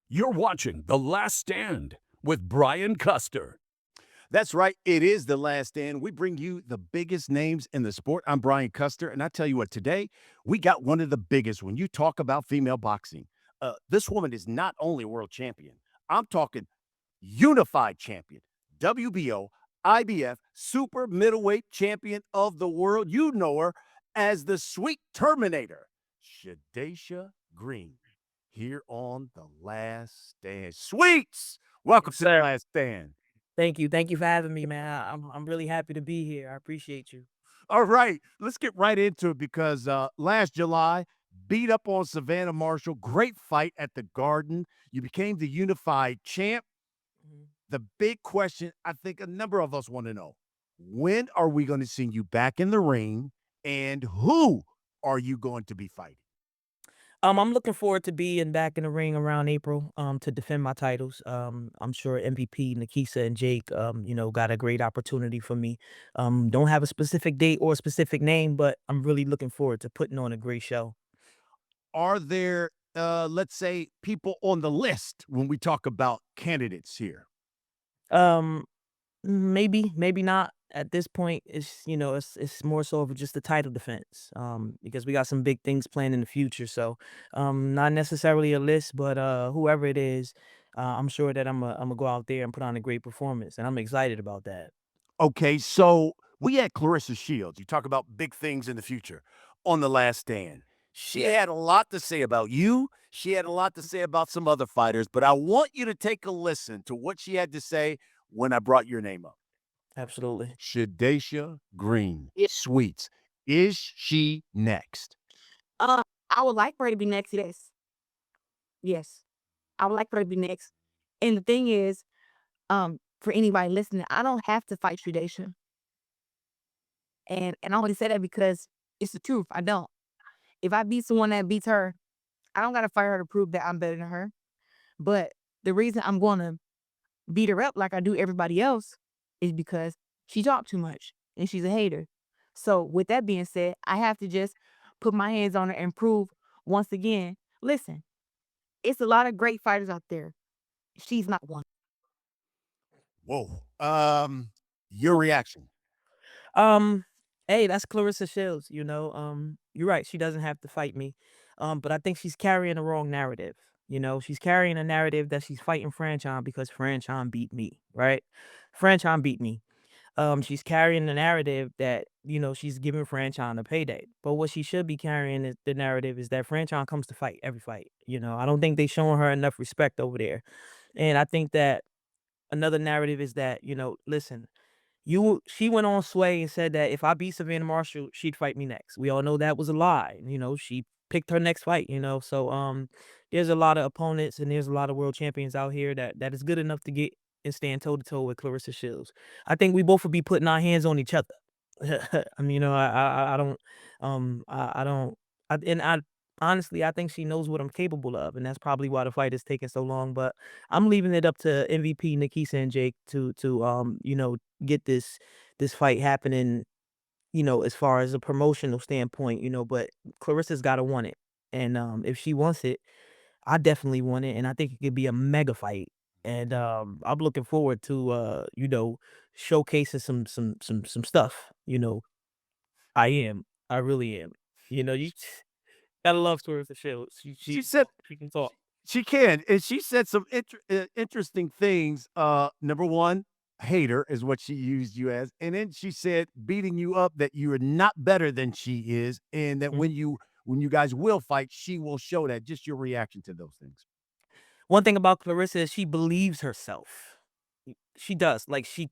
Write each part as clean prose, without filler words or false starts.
You're watching The Last Stand with Brian Custer. That's right. It is The Last Stand. We bring you the biggest names in the sport. I'm Brian Custer, and I tell you what, today we got one of the biggest when you talk about female boxing. This woman is not only a world champion, I'm talking unified champion, WBO, IBF, super middleweight champion of the world. You know her as the Sweet Terminator, Shadasia Green, here on The Last Stand. Sweets, welcome Yes, to The sir. Last Stand. Thank you. Thank you for having me, man. I'm really happy to be here. I appreciate you. All right, let's get right into it because last July, beat up on Savannah Marshall. Great fight at the Garden. You became the unified champ. Mhm. The big question I think a number of us want to know, when are we going to see you back in the ring and who are you going to be fighting? I'm looking forward to being back in the ring around April, to defend my titles. I'm sure MVP, Nikisa, and Jake, got a great opportunity for me. Don't have a specific date or a specific name, but I'm really looking forward to putting on a great show. Are there, let's say, people on the list when we talk about candidates here? Um, Maybe, maybe not. At this point, it's more so of just the title defense. Because we got some big things planned in the future. So, not necessarily a list, but whoever it is, I'm sure that I'm gonna go out there and put on a great performance, and I'm excited about that. Okay, so we had Claressa Shields. You talk about big things in the future on The Last Stand. She had a lot to say about you. She had a lot to say about some other fighters, but I want you to take a listen to what she had to say when I brought your name up. Absolutely. Shadasia Green. It's Sweets. Is she next? I would like for her to be next, yes. Yes. I would like for her to be next. And the thing is, for anybody listening, I don't have to fight Shadasia. And I only say that because it's the truth. I don't. If I beat someone that beats her, I don't gotta fight her to prove that I'm better than her. But the reason I'm gonna beat her up like I do everybody else is because she talked too much and she's a hater. So with that being said, I have to just put my hands on her and prove once again, listen, it's a lot of great fighters out there. She's not one. Whoa. Your reaction. Um, hey, that's Clarissa Shields. You're right. She doesn't have to fight me. But I think she's carrying the wrong narrative. She's carrying a narrative that she's fighting Franchon because Franchon beat me, right? Franchon beat me. She's carrying the narrative that, she's giving Franchon a payday. But what she should be carrying is the narrative is that Franchon comes to fight every fight. I don't think they showing her enough respect over there. And I think that another narrative is that, listen, she went on Sway and said that if I beat Savannah Marshall, she'd fight me next. We all know that was a lie. She picked her next fight. So there's a lot of opponents and there's a lot of world champions out here that is good enough to get and stand toe to toe with Clarissa Shields. I think we both would be putting our hands on each other. I mean, I don't I don't and I honestly I think she knows what I'm capable of, and that's probably why the fight is taking so long. But I'm leaving it up to MVP Nikisa and Jake to get this fight happening, as far as a promotional standpoint, but Clarissa's gotta want it. And if she wants it, I definitely want it, and I think it could be a mega fight. And I'm looking forward to showcasing some stuff. I am. I really am. You gotta love Clarissa Shields. She She she said she can talk. she can, and she said some interesting things. Number one, hater is what she used you as, and then she said beating you up that you are not better than she is, and that Mhm. when you guys will fight, she will show that. Just your reaction to those things. One thing about Clarissa is she believes herself. She does. Like she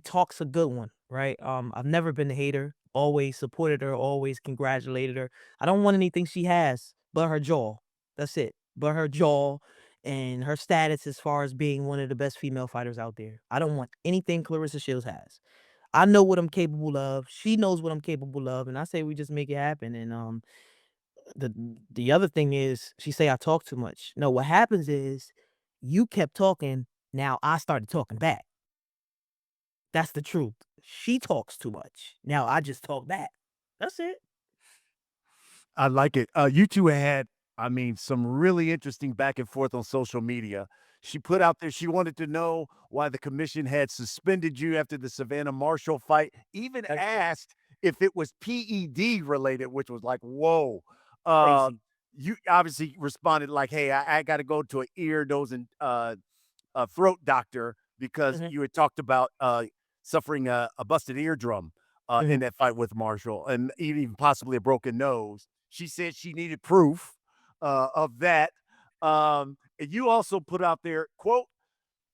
talks a good one, right? I've never been a hater. Always supported her. Always congratulated her. I don't want anything she has but her jaw. That's it. But her jaw and her status as far as being one of the best female fighters out there. I don't want anything Clarissa Shields has. I know what I'm capable of. She knows what I'm capable of, and I say we just make it happen. And the the other thing is she say I talk too much. No, what happens is you kept talking. Now I started talking back. That's the truth. She talks too much. Now I just talk back. That's it. I like it. You two had I mean, some really interesting back and forth on social media. She put out there she wanted to know why the commission had suspended you after the Savannah Marshall fight, even That's asked if it was PED related, which was like, whoa. Uh, crazy. you obviously responded like, hey, I got to go to an ear, nose, and a throat doctor because Mhm, you had talked about suffering a busted eardrum in mhm, that fight with Marshall and even possibly a broken nose. She said she needed proof of that. And you also put out there, quote,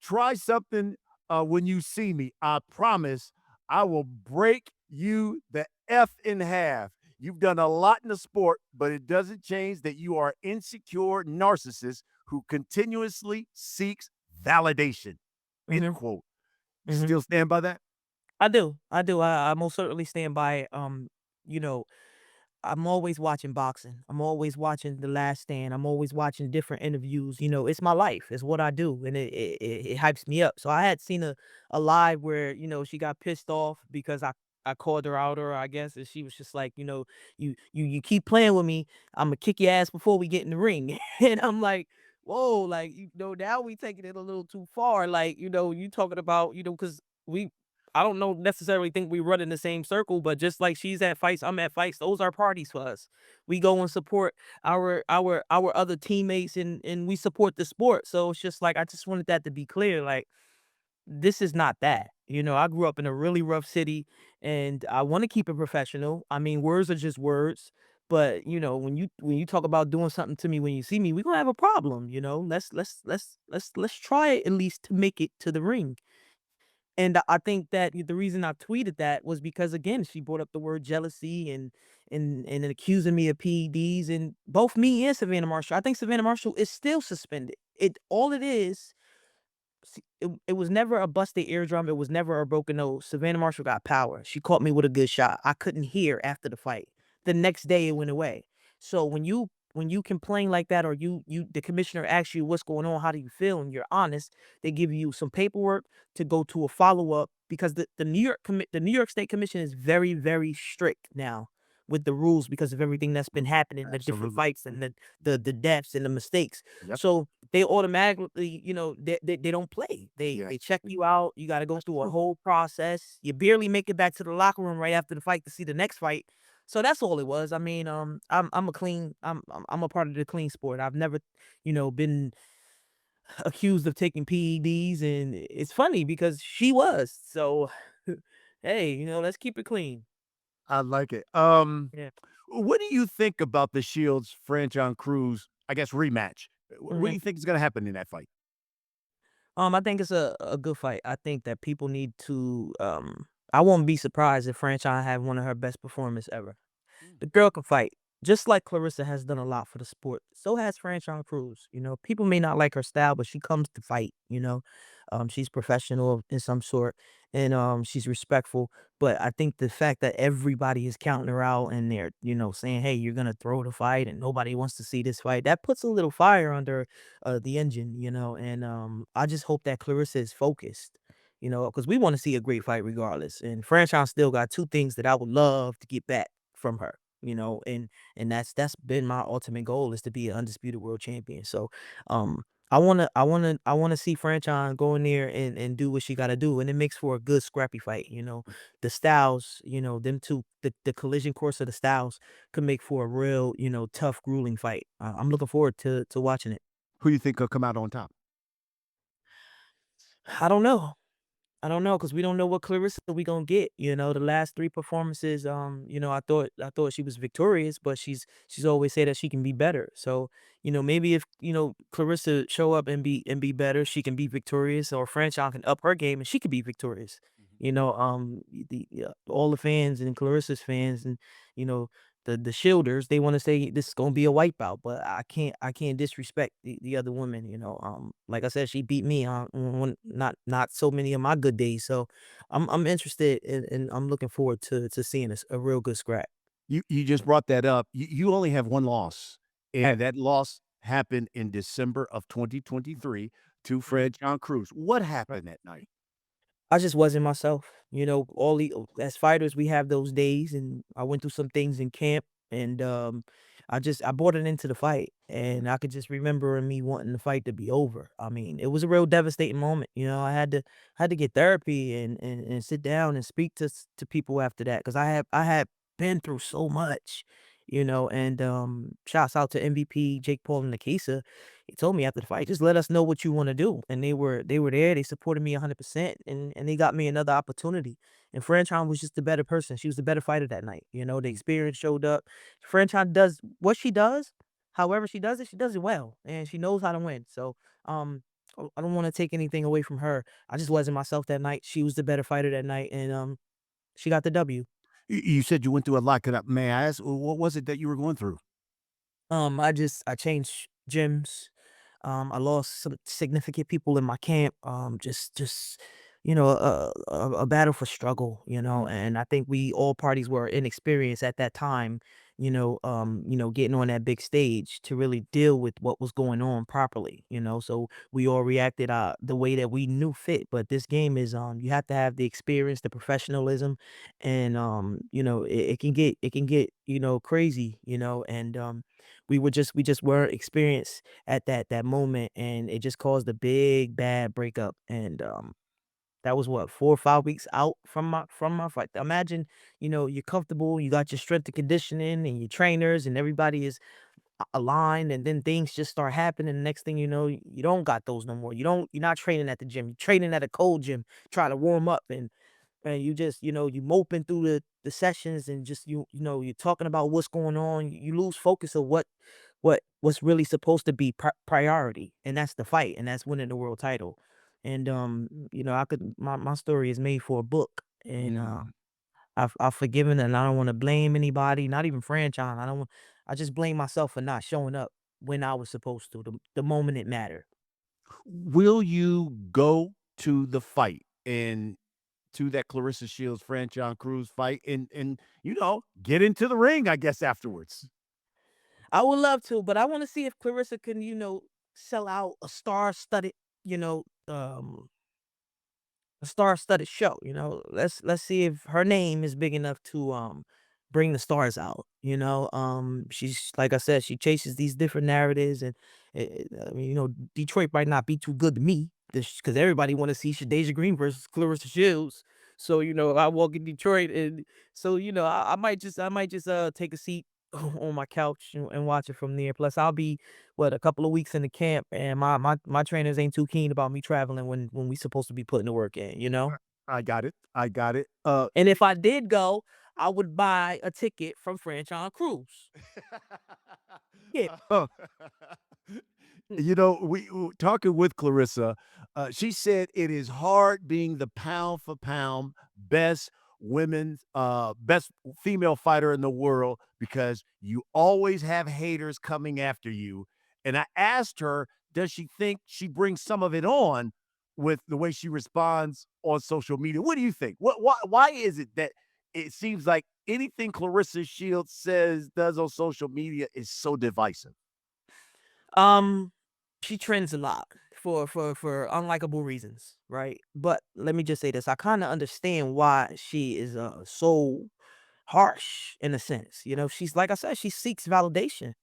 try something when you see me. I promise I will break you the F in half. You've done a lot in the sport, but it doesn't change that you are insecure narcissist who continuously seeks validation. End mhm, quote. You mhm. still stand by that? I do. I do. I most certainly stand by it. You know, I'm always watching boxing. I'm always watching The Last Stand. I'm always watching different interviews. You know, it's my life. It's what I do, and it hypes me up. So I had seen a live where she got pissed off because I called her out, or I guess, and she was just like, you keep playing with me, I'm gonna kick your ass before we get in the ring, and I'm like. Whoa, like now we taking it a little too far. Like you talking about because we I don't know necessarily think we run in the same circle, but just like she's at fights, I'm at fights. Those are parties for us. We go and support our other teammates, and we support the sport. So it's just like I just wanted that to be clear. Like this is not that. I grew up in a really rough city, and I want to keep it professional. I mean, words are just words. But when you talk about doing something to me when you see me, we're gonna have a problem. Let's try at least to make it to the ring. And I think that the reason I tweeted that was because again, she brought up the word jealousy and accusing me of PEDs, and both me and Savannah Marshall. I think Savannah Marshall is still suspended. It all it is it was never a busted eardrum. It was never a broken nose. Savannah Marshall got power. She caught me with a good shot. I couldn't hear after the fight. The next day it went away. So when you complain like that, or the commissioner asks you what's going on, how do you feel, and you're honest, they give you some paperwork to go to a follow up, because the New York State Commission is very, very strict now with the rules because of everything that's been happening, the different Absolutely. fights and the deaths and the mistakes. Yep. So they automatically, they don't play. They Yes. check you out. You got to go That's through a true. whole process. You barely make it back to the locker room right after the fight to see the next fight. So that's all it was. I mean, I'm a part of the clean sport. I've never, been accused of taking PEDs, and it's funny because she was. So, hey, let's keep it clean. I like it. Yeah. What do you think about the Shields Franchon Cruz, I guess, rematch? What do Mhm. you think is going to happen in that fight? I think it's a good fight. I think that people need to. I won't be surprised if Franchon have one of her best performances ever. Mm. The girl can fight. Just like Clarissa has done a lot for the sport, so has Franchon Crews. People may not like her style, but she comes to fight. She's professional in some sort, and she's respectful. But I think the fact that everybody is counting her out, and they're saying, "Hey, you're gonna throw the fight," and nobody wants to see this fight, that puts a little fire under the engine. And I just hope that Clarissa is focused. Because we want to see a great fight regardless. And Franchon still got two things that I would love to get back from her, and that's been my ultimate goal, is to be an undisputed world champion. So I wanna see Franchon go in there and do what she gotta do, and it makes for a good scrappy fight. The styles, them two, the collision course of the styles could make for a real, tough, grueling fight. I'm looking forward to watching it. Who do you think will come out on top? I don't know. I don't know, because we don't know what Clarissa we gonna get. The last three performances, I thought she was victorious, but she's always said that she can be better. So, maybe if Clarissa show up and be better, she can be victorious, or Franchon can up her game and she could be victorious. All the fans and Clarissa's fans, and you know the Shielders, they want to say this is gonna be a wipeout, but I can't disrespect the other women. Like I said, she beat me on not so many of my good days. So I'm interested, and I'm looking forward to seeing a real good scrap. You just brought that up. You only have one loss, and that loss happened in December of 2023 to Mhm. Franchon Cruz. What Right. happened that night? I just wasn't myself. All as fighters, we have those days, and I went through some things in camp, and I brought it into the fight, and I could just remember me wanting the fight to be over. I mean, it was a real devastating moment. I had to get therapy and sit down and speak to people after that because I had been through so much. And shouts out to MVP Jake Paul and Nakisa. He told me after the fight, just let us know what you want to do. And they were there. They supported me 100%, and they got me another opportunity. And Franchon was just the better person. She was the better fighter that night. The experience showed up. Franchon does what she does. However she does it well, and she knows how to win. So, I don't want to take anything away from her. I just wasn't myself that night. She was the better fighter that night, and she got the W. You said you went through a lot. May I ask, what was it that you were going through? I changed gyms. I lost some significant people in my camp. Just a battle for struggle. And I think we all parties were inexperienced at that time. Getting on that big stage to really deal with what was going on properly. So we all reacted the way that we knew fit. But this game is you have to have the experience, the professionalism, and it can get crazy. And we just weren't experienced at that moment, and it just caused a big bad breakup. And that was what 4 or 5 weeks out from my fight. Imagine, you're comfortable, you got your strength and conditioning and your trainers, and everybody is aligned, and then things just start happening. The next thing you know, you don't got those no more. You're not training at the gym. You're training at a cold gym, trying to warm up, and you just, you moping through the sessions, and just you're talking about what's going on. You lose focus of what's really supposed to be priority, and that's the fight, and that's winning the world title. And I could my story is made for a book, and Mm. I've forgiven, and I don't want to blame anybody, not even franchise. I just blame myself for not showing up when I was supposed to, the moment it mattered. Will you go to the fight and to that Clarissa Shields Franchon Crews fight and get into the ring, I guess, afterwards? I would love to, but I want to see if Clarissa can, sell out you know, um, a star-studded show. Let's see if her name is big enough to bring the stars out. She's, like I said, she chases these different narratives, and I mean, Detroit might not be too good to me because everybody want to see Shadasia Green versus Claressa Shields. So I walk in Detroit, and so I might just take a seat on my couch and watch it from there. Plus, I'll be a couple of weeks in the camp, and my trainers ain't too keen about me traveling when we supposed to be putting the work in. I got it. I got it. And if I did go, I would buy a ticket from Franchon Crews. Yeah. Uh, Mm. we talking with Clarissa. She said it is hard being the pound for pound best female fighter in the world because you always have haters coming after you. And I asked her, does she think she brings some of it on with the way she responds on social media? What do you think? Why is it that it seems like anything Clarissa Shields says, does on social media is so divisive? Um, she trends a lot for unlikable reasons, right? But let me just say this: I kind of understand why she is so harsh in a sense. She's, like I said, she seeks validation.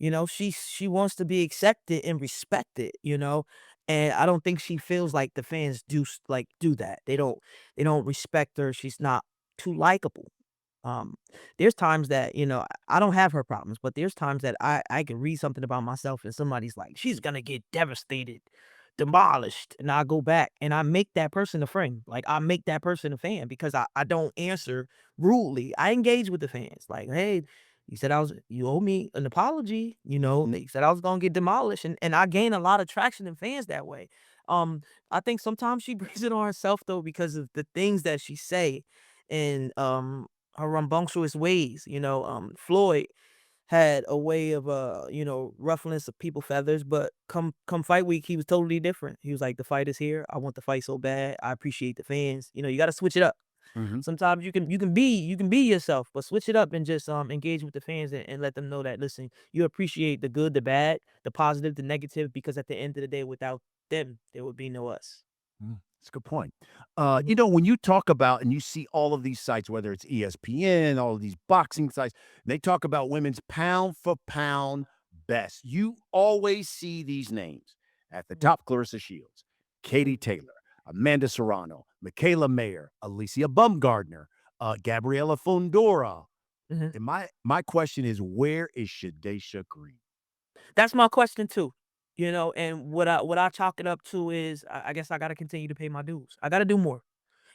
She wants to be accepted and respected. And I don't think she feels like the fans do that. They don't respect her. She's not too likable. Um, there's times that, I don't have her problems, but there's times that I can read something about myself, and somebody's like, she's gonna get devastated, demolished. And I go back and I make that person a friend. Like, I make that person a fan because I don't answer rudely. I engage with the fans. Like, hey, you owe me an apology. You said I was gonna get demolished. And I gain a lot of traction and fans that way. Um, I think sometimes she brings it on herself though, because of the things that she say, and her rambunctious ways. Floyd had a way of ruffling some people feathers, but come fight week, he was totally different. He was like, the fight is here. I want the fight so bad. I appreciate the fans. You got to switch it up. Mhm. Sometimes you can be yourself, but switch it up and just engage with the fans, and let them know that, listen, you appreciate the good, the bad, the positive, the negative, because at the end of the day, without them, there would be no us. Mm. That's a good point. When you talk about and you see all of these sites, whether it's ESPN, all of these boxing sites, they talk about women's pound for pound best. You always see these names at the Mhm, top: Clarissa Shields, mhm, Katie Taylor, Amanda Serrano, Michaela Mayer, Alicia Bumgardner, Gabriela Fundora. mhm. And my question is, where is Shadasia Green? That's my question too. And what I chalk it up to is I guess I gotta continue to pay my dues. I gotta do more.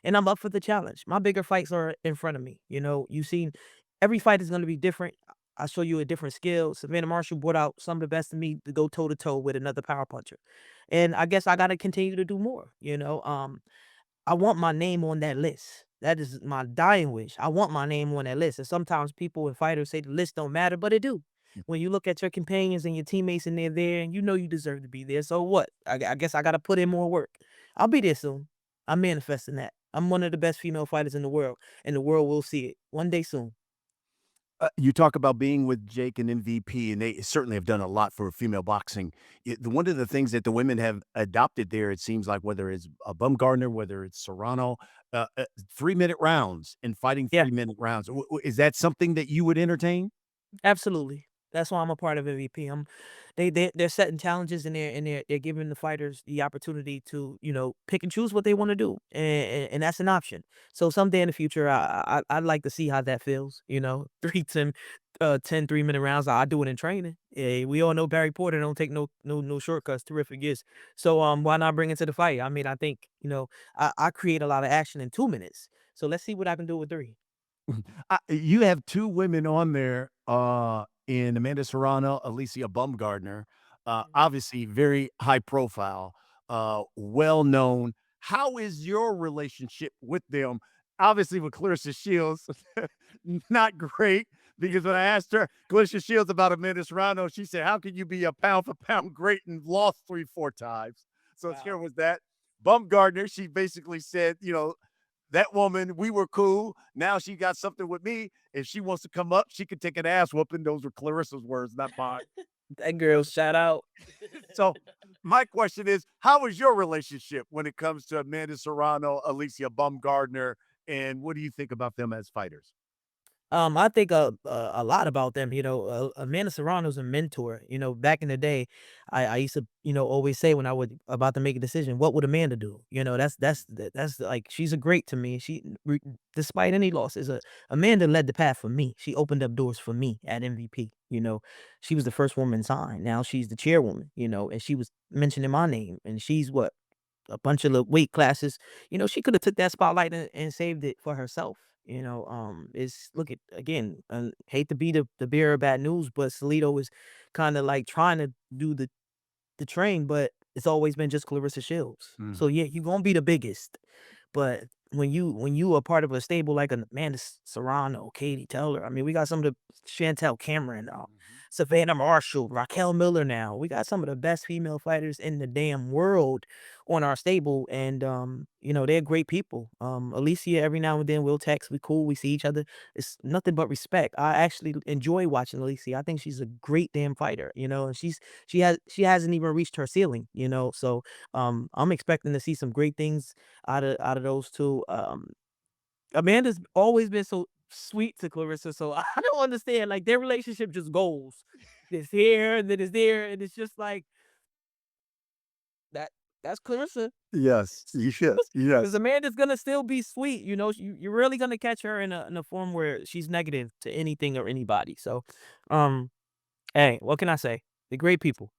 And I'm up for the challenge. My bigger fights are in front of me. You've seen every fight is gonna be different. I show you a different skill. Savannah Marshall brought out some of the best of me to go toe to toe with another power puncher. And I guess I gotta continue to do more. I want my name on that list. That is my dying wish. I want my name on that list. And sometimes people and fighters say the list don't matter, but it do. When you look at your companions and your teammates and they're there and you know you deserve to be there. So what? I guess I got to put in more work. I'll be there soon. I'm manifesting that. I'm one of the best female fighters in the world, and the world will see it one day soon. You talk about being with Jake and MVP, and they certainly have done a lot for female boxing. One of the things that the women have adopted there, it seems like, whether it's Bumgardner, whether it's Serrano, 3-minute rounds and fighting Yeah. 3-minute rounds. Is that something that you would entertain? Absolutely. That's why I'm a part of MVP. They're setting challenges and they're giving the fighters the opportunity to, pick and choose what they want to do. And that's an option. So someday in the future I'd like to see how that feels. 10 3-minute rounds. I do it in training. We all know Barry Porter don't take no shortcuts, terrific is. So why not bring it to the fight? I mean, I think, I create a lot of action in 2 minutes. So let's see what I can do with three. You have 2 women on there, in Amanda Serrano, Alicia Bumgardner, Mhm. obviously very high profile, well known. How is your relationship with them? Obviously, with Claressa Shields, not great, because when I asked her, Claressa Shields, about Amanda Serrano, she said, "How can you be a pound for pound great and lost 3, 4 times?" So here Wow. was that. Bumgardner, she basically said, that woman, we were cool. Now she got something with me. If she wants to come up, she could take an ass whooping. Those were Clarissa's words, not mine. That girl, shout out. So my question is, how is your relationship when it comes to Amanda Serrano, Alicia Bumgardner, and what do you think about them as fighters? I think a lot about them. Amanda Serrano's a mentor. Back in the day, I used to always say when I would about to make a decision, what would Amanda do? That's like she's a great to me. Despite any losses, Amanda led the path for me. She opened up doors for me at MVP. She was the first woman signed. Now she's the chairwoman. And she was mentioning my name, and she's what a bunch of the weight classes. She could have took that spotlight and saved it for herself. It's look at again. Hate to be the bearer of bad news, but Salido is kind of like trying to do the train, but it's always been just Clarissa Shields. Mm. So yeah, you won't be the biggest, but when you are part of a stable like Amanda Serrano, Katie Taylor, I mean, we got some of the Chantel Cameron, Mhm. Savannah Marshall, Raquel Miller. Now we got some of the best female fighters in the damn world on our stable, and they're great people. Alicia, every now and then we'll text, we cool, we see each other. It's nothing but respect. I actually enjoy watching Alicia. I think she's a great damn fighter. And she hasn't even reached her ceiling. So I'm expecting to see some great things out of those two. Amanda's always been so sweet to Clarissa, so I don't understand. Like their relationship just goes. It's here, and then it's there, and it's just like that. That's Clarissa. Yes, yes, Because yes. Amanda's gonna still be sweet. You're really gonna catch her in a form where she's negative to anything or anybody. So, um, hey, what can I say? They're great people.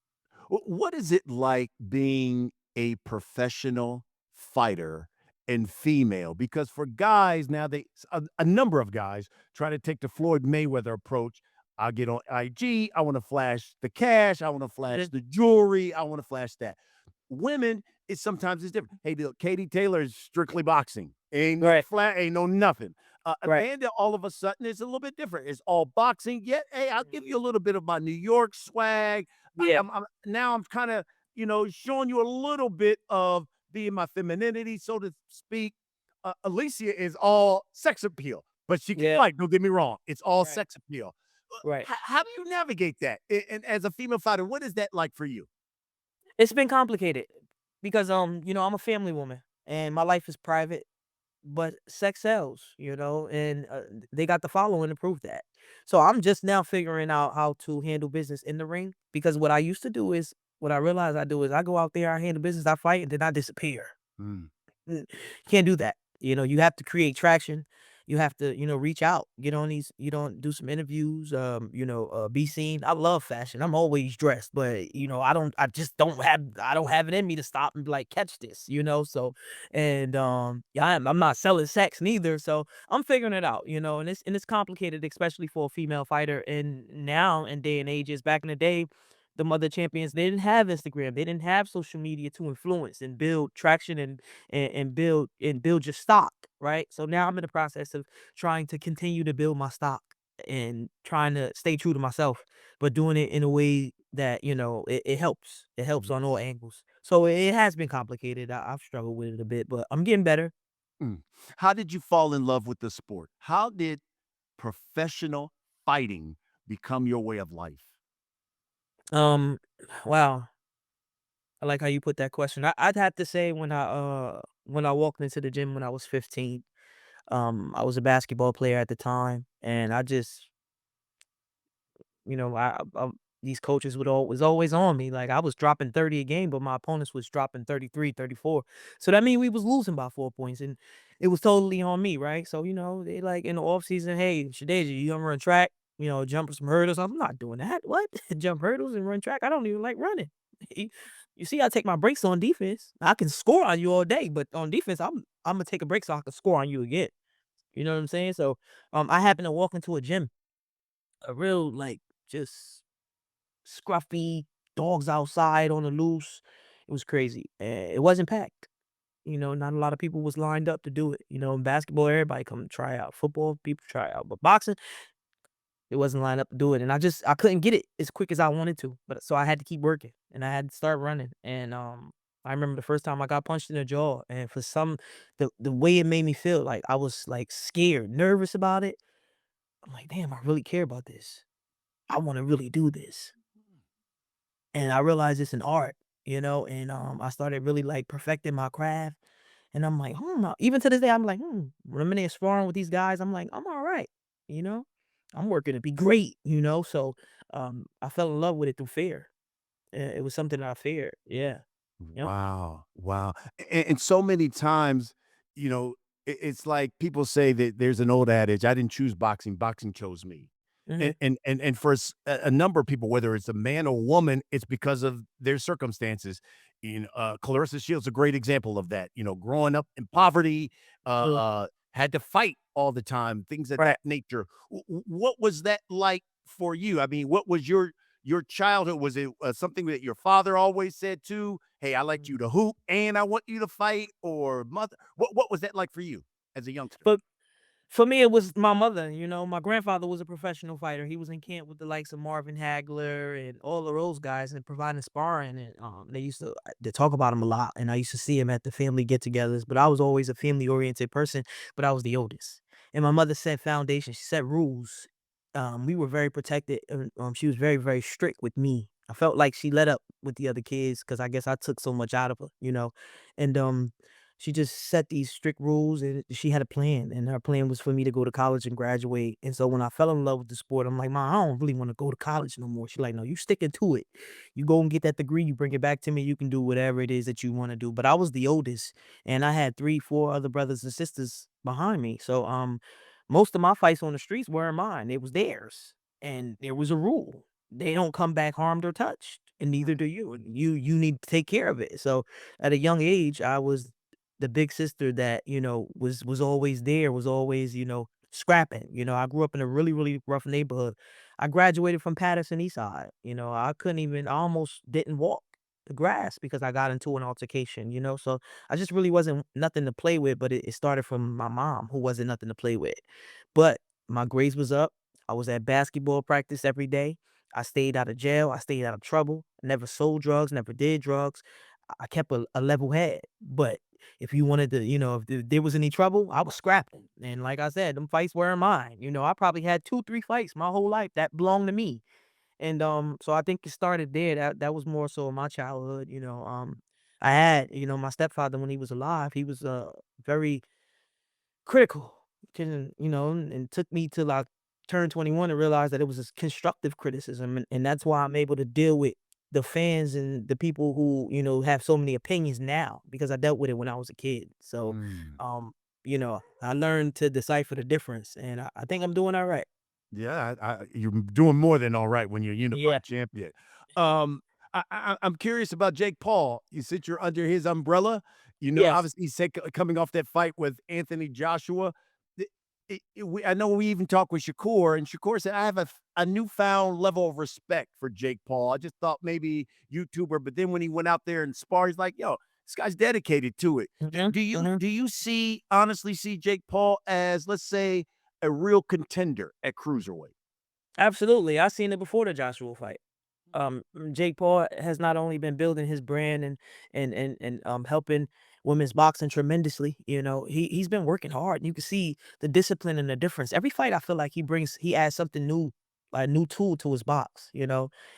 What is it like being a professional fighter and female? Because for guys now, a number of guys try to take the Floyd Mayweather approach. I get on IG. I want to flash the cash. I want to flash Mhm. the jewelry. I want to flash that. Women, it's sometimes it's different. Hey, look, Katie Taylor is strictly boxing. Ain't no Right, flat, ain't no nothing. right. Amanda, all of a sudden, is a little bit different. It's all boxing. Yet, hey, I'll give you a little bit of my New York swag. Yeah, Now I'm kind of, showing you a little bit of being my femininity, so to speak. Alicia is all sex appeal, but she can yeah, fight. Don't get me wrong; it's all right, sex appeal. right. How do you navigate that? And as a female fighter, what is that like for you? It's been complicated because I'm a family woman. and my life is private, but sex sells, and they got the following to prove that. So I'm just now figuring out how to handle business in the ring, because what I used to do is, what I realize I do is I go out there, I handle business, I fight, and then I disappear. Mm. Mm, Can't do that. You have to create traction. You have to, reach out, get on these, do some interviews, be seen. I love fashion. I'm always dressed, but I just I don't have it in me to stop and be like, catch this, So, and yeah, I'm not selling sex neither. So I'm figuring it out, and it's complicated, especially for a female fighter. And now in day and ages, back in the day, the mother champions, they didn't have Instagram, they didn't have social media to influence and build traction and build your stock, right? So now I'm in the process of trying to continue to build my stock and trying to stay true to myself, but doing it in a way that it helps. It helps on all angles. So it has been complicated. I've struggled with it a bit, but I'm getting better. Mm. How did you fall in love with the sport? How did professional fighting become your way of life? Um, wow, I like how you put that question. I'd have to say when I walked into the gym when I was 15. I was a basketball player at the time, and I just, these coaches was always on me. Like, I was dropping 30 a game, but my opponents was dropping 33, 34. So that mean we was losing by 4 points, and it was totally on me, right? So, they like in the off season, hey, Shadasia, you gonna run track? Jump some hurdles. I'm not doing that. What? Jump hurdles and run track? I don't even like running. You see, I take my breaks on defense. I can score on you all day, but on defense, I'm gonna take a break so I can score on you again. You know what I'm saying? So, I happened to walk into a gym, a real like just scruffy dogs outside on the loose. It was crazy. It wasn't packed. Not a lot of people was lined up to do it. In basketball, everybody come to try out. Football, people try out, but boxing, it wasn't lined up to do it. And I couldn't get it as quick as I wanted to. But so I had to keep working, and I had to start running. And I remember the first time I got punched in the jaw, and for the way it made me feel, like I was like scared, nervous about it. I'm like, damn, I really care about this. I want to really do this. And I realized it's an art, and I started really like perfecting my craft. And I'm like, even to this day, I'm like, when I'm in there sparring with these guys, I'm like, I'm all right, you know, I'm working to be great, So I fell in love with it through fear. It was something that I feared. Yeah. Yep. Wow, wow. And so many times, it's like people say that there's an old adage, "I didn't choose boxing, boxing chose me." Hmm. And for a number of people, whether it's a man or woman, it's because of their circumstances. Claressa Shields a great example of that. Growing up in poverty, had to fight all the time, things of Right. that nature. What was that like for you? I mean, what was your childhood? Was it something that your father always said too? Hey, I like you to hoop and I want you to fight, or mother. What was that like for you as a youngster? But for me, it was my mother. My grandfather was a professional fighter. He was in camp with the likes of Marvin Hagler and all of those guys and providing sparring. And they used to talk about him a lot. And I used to see him at the family get-togethers. But I was always a family-oriented person. But I was the oldest. And my mother set foundation. She set rules. We were very protected. And, she was very, very strict with me. I felt like she let up with the other kids because I guess I took so much out of her. And she just set these strict rules, and she had a plan, and her plan was for me to go to college and graduate. And so when I fell in love with the sport, I'm like, "Ma, I don't really want to go to college no more." She's like, "No, you sticking to it. You go and get that degree, you bring it back to me, you can do whatever it is that you want to do." But I was the oldest, and I had 3, 4 other brothers and sisters behind me. So most of my fights on the streets weren't mine. It was theirs. And there was a rule. They don't come back harmed or touched, and neither do you. And you need to take care of it. So at a young age, I was the big sister that, was always there, was always, scrapping. I grew up in a really, really rough neighborhood. I graduated from Patterson East Side. I couldn't even I almost didn't walk the grass because I got into an altercation. So I just really wasn't nothing to play with, but it started from my mom, who wasn't nothing to play with. But my grades was up. I was at basketball practice every day. I stayed out of jail. I stayed out of trouble. Never sold drugs, never did drugs. I kept a level head. But if you wanted to, if there was any trouble, I was scrapping. And like I said, them fights weren't mine. I probably had 2, 3 fights my whole life that belonged to me. And so I think it started there. That was more so in my childhood. I had, my stepfather when he was alive, he was very critical, and took me till I turned 21 to realize that it was a constructive criticism, and that's why I'm able to deal with the fans and the people who have so many opinions now because I dealt with it when I was a kid. So, Mm. um, I learned to decipher the difference, and I think I'm doing all right. Yeah, you're doing more than all right when you're Yeah. unified champion. Um, I'm curious about Jake Paul. You said you're under his umbrella. Yes. Obviously, he's coming off that fight with Anthony Joshua. I know we even talked with Shakur, and Shakur said, I have a newfound level of respect for Jake Paul. I just thought maybe YouTuber, but then when he went out there and sparred, he's like, yo, this guy's dedicated to it. Mhm, mhm. Do you honestly see Jake Paul as, let's say, a real contender at cruiserweight? Absolutely. I seen it before the Joshua fight. Jake Paul has not only been building his brand and helping women's boxing tremendously. He's been working hard. You can see the discipline and the difference. Every fight, I feel like he adds something new, a new tool to his box. And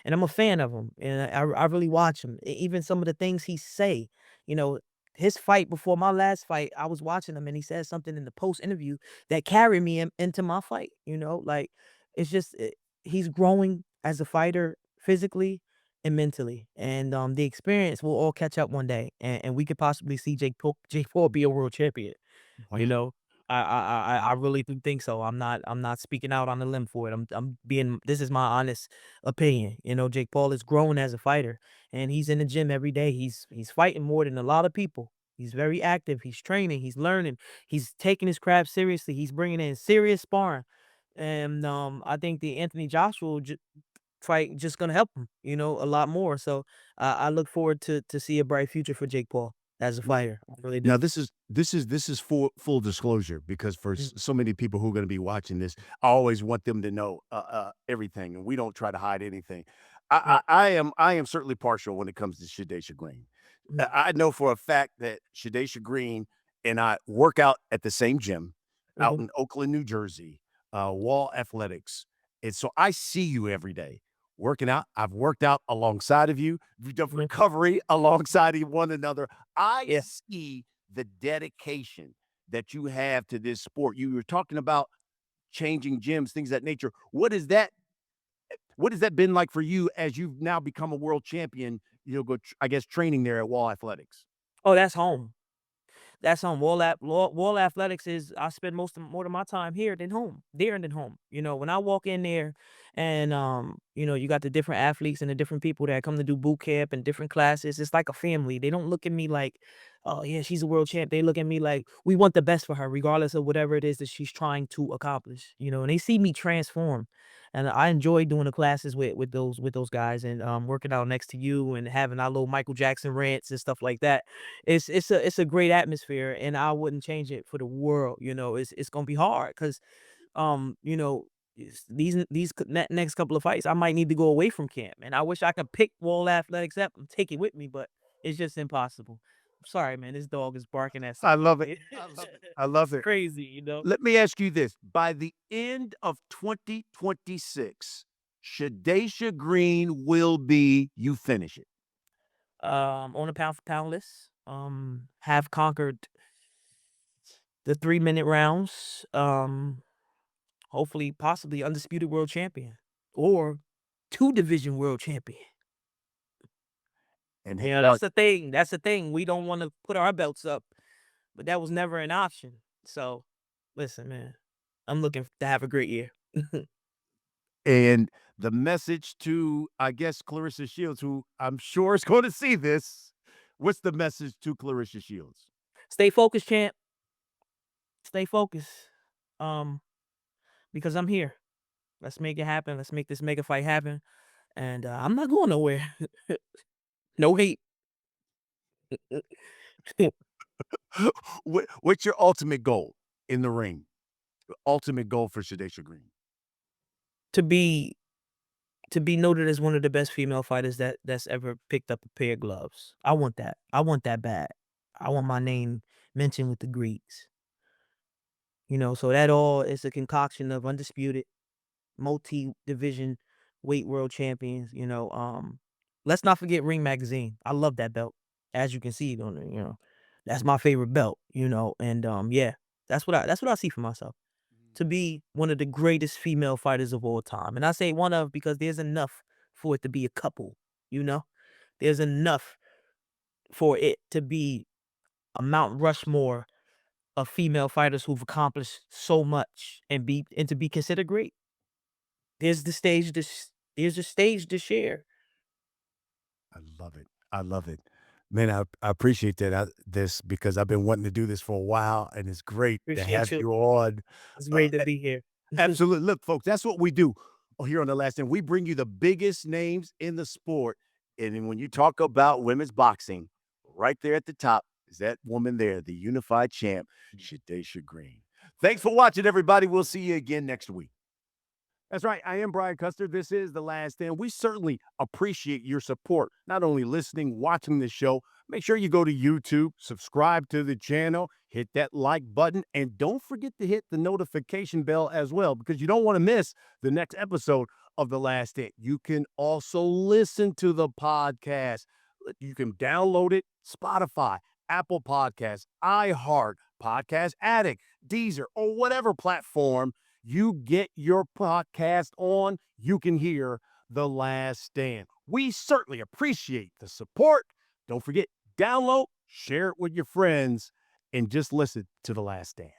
I'm a fan of him, and I really watch him. Even some of the things he say. You know, his fight before my last fight, I was watching him, and he said something in the post interview that carried me into my fight. Like it's just he's growing as a fighter physically and mentally. And the experience will all catch up one day, and we could possibly see Jake Paul be a world champion. You know, I really do think so. I'm not speaking out on the limb for it. I'm being this is my honest opinion. Jake Paul is growing as a fighter, and he's in the gym every day. He's fighting more than a lot of people. He's very active. He's training. He's learning. He's taking his craft seriously. He's bringing in serious sparring, and I think the Anthony Joshua fight just gonna help him, a lot more. So I look forward to see a bright future for Jake Paul as a fighter. I really Now do. this is full disclosure because for Mm, so many people who are gonna be watching this, I always want them to know, everything, and we don't try to hide anything. right. I am certainly partial when it comes to Shadasia Green. Mm, I know for a fact that Shadasia Green and I work out at the same gym out mhm, in Oakland, New Jersey, Wall Athletics, and so I see you every day working out. I've worked out alongside of you. We've done mhm. recovery alongside of one another. I Yeah. see the dedication that you have to this sport. You were talking about changing gyms, things of that nature. What has that been like for you as you've now become a world champion, I guess training there at Wall Athletics? Oh, that's home. That's home. Wall Athletics is I spend more of my time here than home, there than home. When I walk in there and you got the different athletes and the different people that come to do boot camp and different classes, it's like a family. They don't look at me like, oh yeah, she's a world champ. They look at me like we want the best for her, regardless of whatever it is that she's trying to accomplish. And they see me transform. And I enjoy doing the classes with those guys and working out next to you and having our little Michael Jackson rants and stuff like that. It's a great atmosphere, and I wouldn't change it for the world. It's gonna be hard because um, you know, next couple of fights, I might need to go away from camp, and I wish I could pick Wall Athletics up and take it with me, but it's just impossible. I'm sorry, man. This dog is barking at I something. love it. I love it. I love It's it. crazy. Let me ask you this. By the end of 2026, Shadasia Green will be you finish it. On a pound for pound list, have conquered the 3-minute rounds. Hopefully, possibly undisputed world champion or two division world champion. And Yeah, that's the thing. That's the thing. We don't want to put our belts up, but that was never an option. So, listen, man, I'm looking to have a great year. And the message to, I guess, Clarissa Shields, who I'm sure is going to see this. What's the message to Clarissa Shields? Stay focused, champ. Stay focused. Um, because I'm here. Let's make it happen. Let's make this mega fight happen. And I'm not going nowhere. No hate. What's your ultimate goal in the ring? Ultimate goal for Shadasia Green. to be to be noted as one of the best female fighters that's ever picked up a pair of gloves. I want that. I want that bad. I want my name mentioned with the greats. So that all is a concoction of undisputed multi-division weight world champions. Let's not forget Ring Magazine. I love that belt. as you can see on the, that's my favorite belt, and yeah, that's what I see for myself to be one of the greatest female fighters of all time. And I say one of because there's enough for it to be a couple, you know? There's enough for it to be a Mount Rushmore of female fighters who've accomplished so much and to be considered great. There's the stage to there's the stage to share. I love it. I love it. Man, I appreciate that. This because I've been wanting to do this for a while, and it's great to have Appreciate you. you on. It's great to be here. Absolutely. Look, folks, that's what we do here on The Last Stand. We bring you the biggest names in the sport. And then when you talk about women's boxing, right there at the top is that woman there, the unified champ, Shadasia Green. Thanks for watching, everybody. We'll see you again next week. That's right. I am Brian Custer. This is The Last Stand. We certainly appreciate your support, not only listening, watching the show. Make sure you go to YouTube, subscribe to the channel, hit that like button, and don't forget to hit the notification bell as well, because you don't want to miss the next episode of The Last Stand. You can also listen to the podcast. You can download it, Spotify, Apple Podcasts, iHeart, Podcast Addict, Deezer, or whatever platform you get your podcast on, you can hear The Last Stand. We certainly appreciate the support. Don't forget, download, share it with your friends, and just listen to The Last Stand.